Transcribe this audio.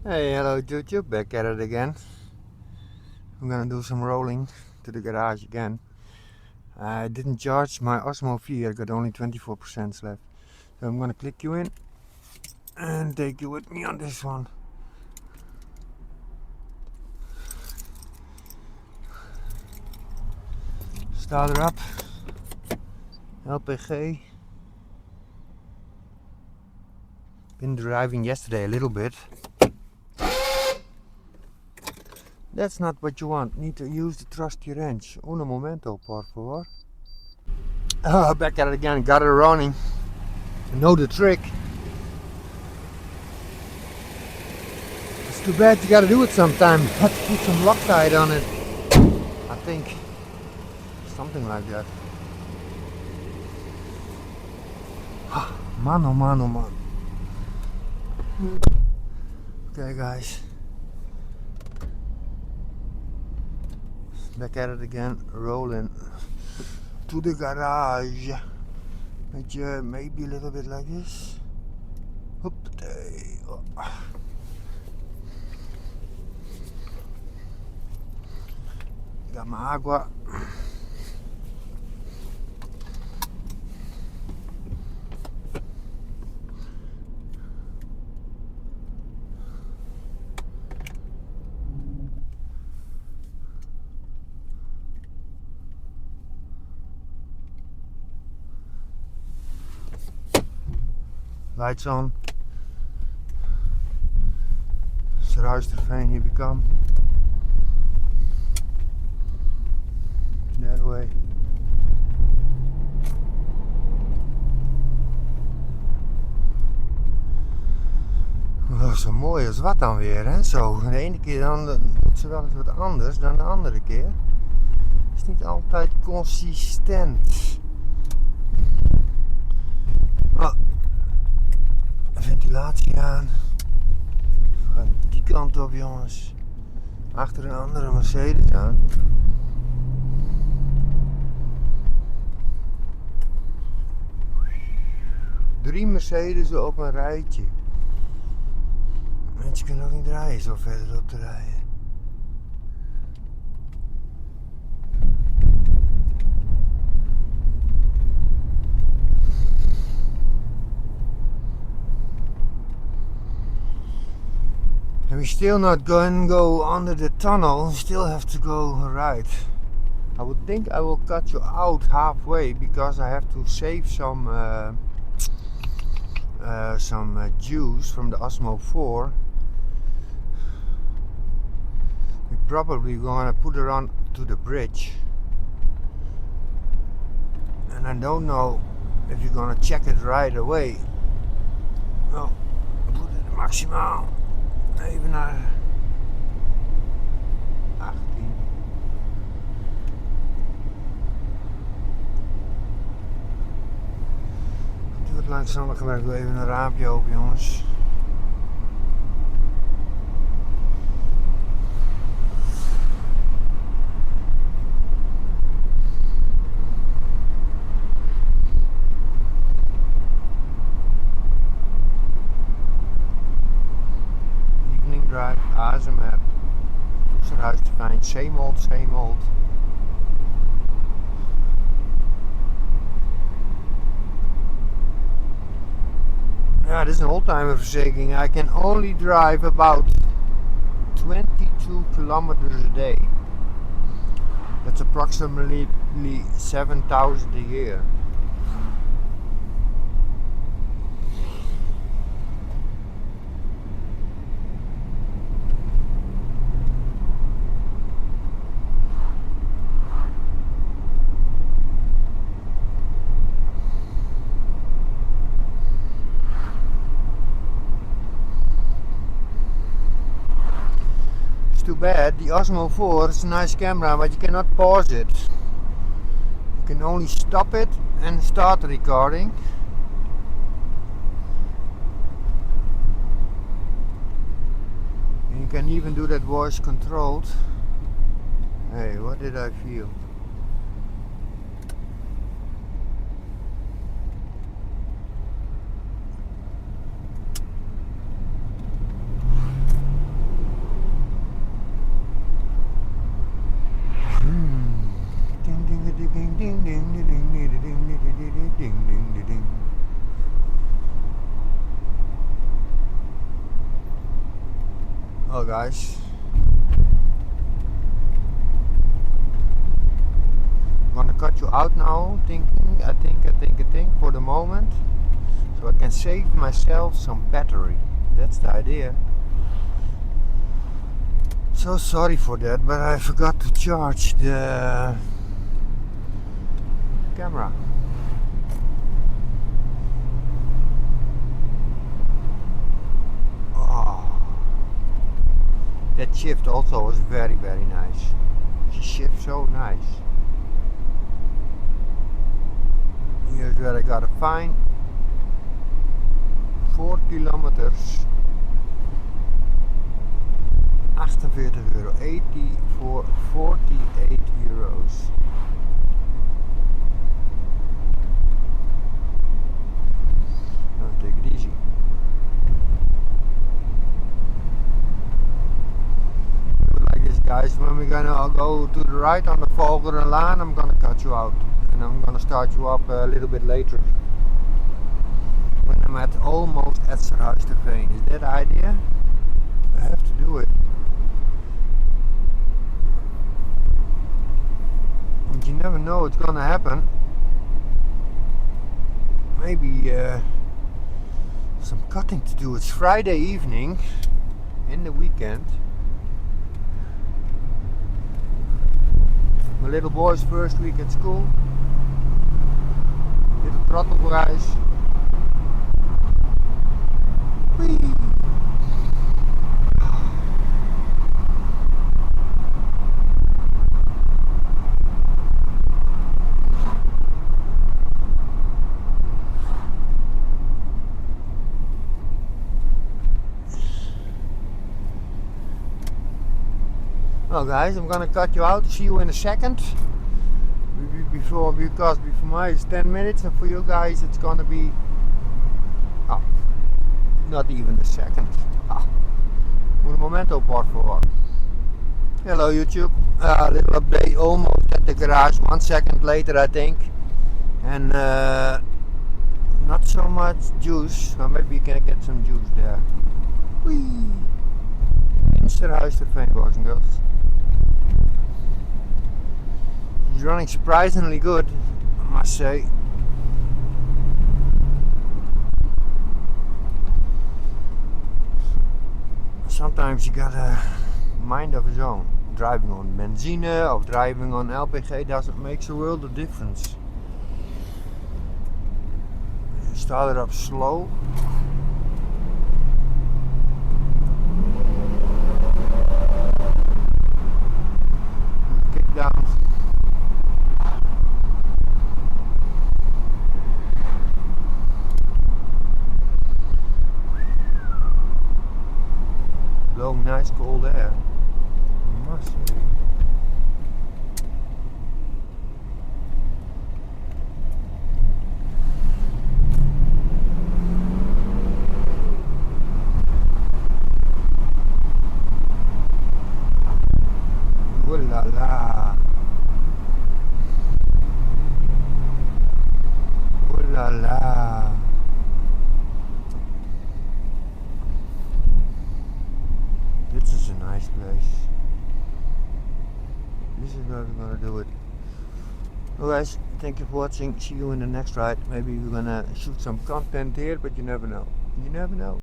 Hey, hello YouTube, back at it again. I'm gonna do some rolling to the garage again. I didn't charge my Osmo V, I got only 24% left. So I'm gonna click you in and take you with me on this one. Start her up. LPG. Been driving yesterday a little bit. That's not what you want. Need to use the trusty wrench. Un momento, por favor. Back at it again. Got it running. I know the trick. It's too bad you gotta do it sometime. Have to put some Loctite on it. I think. Something like that. Man, oh man, oh man. Okay, guys. Back at it again, rolling to the garage. Maybe a little bit like this. Got my agua. Lights on. Ruisterveen, here we come. That way. Oh, zo mooi als wat dan weer, hè? Zo, de ene keer dan doet ze wel eens wat anders dan de andere keer. Het is niet altijd consistent. Oh. Ventilatie aan. We gaan die kant op, jongens. Achter een andere Mercedes aan. Drie Mercedes op een rijtje. Mensen kunnen ook niet rijden zo verderop te rijden. And we still not going to go under the tunnel, we still have to go right. I would think I will cut you out halfway because I have to save some juice from the Osmo 4. We're probably gonna put it on to the bridge. And I don't know if you're gonna check it right away. Oh, put it maximaal. Even naar 18. Doe het langzamer, gebruik ik even een raampje open, jongens. Drive, ASMR, Ruisterveen, same old, same old. Yeah, this is an oldtimer-verzekering. I can only drive about 22 kilometers a day. That's approximately 7,000 a year. Too bad, the Osmo 4 is a nice camera, but you cannot pause it. You can only stop it and start recording. And you can even do that voice controlled. Hey, what did I feel? Well guys, I'm gonna cut you out now, I think for the moment, so I can save myself some battery. That's the idea. So sorry for that, but I forgot to charge the camera. That shift also was very nice. She shifts so nice. Here's where I gotta find 4 kilometers. 48 euro. 80 for 48 euros. Now take it easy. Guys, when we're gonna go to the right on the Volgeren line, I'm gonna cut you out and I'm gonna start you up a little bit later when I'm at almost at Rijtesten. Is that the idea? I have to do it. And you never know what's gonna happen. Maybe some cutting to do. It's Friday evening in the weekend. My little boy's first week at school. Little throttle guys. Whee! Well guys, I'm gonna cut you out. See you in a second. Because for me it's 10 minutes and for you guys it's gonna be not even a second. Un momento por favor. Hello YouTube. Little update, almost at the garage. 1 second later I think. And not so much juice. Well, maybe you can get some juice there. Whee! Rijtesten, boys and girls. He's running surprisingly good, I must say. Sometimes you got a mind of his own. Driving on benzine or driving on LPG doesn't make a world of difference. Start it up slow. Kick down. Blowing nice cold air, I must say. Oh la la. Oh la la. This is a nice place. This is where we're gonna do it. Well guys, thank you for watching. See you in the next ride. Maybe we're gonna shoot some content here, but you never know. You never know.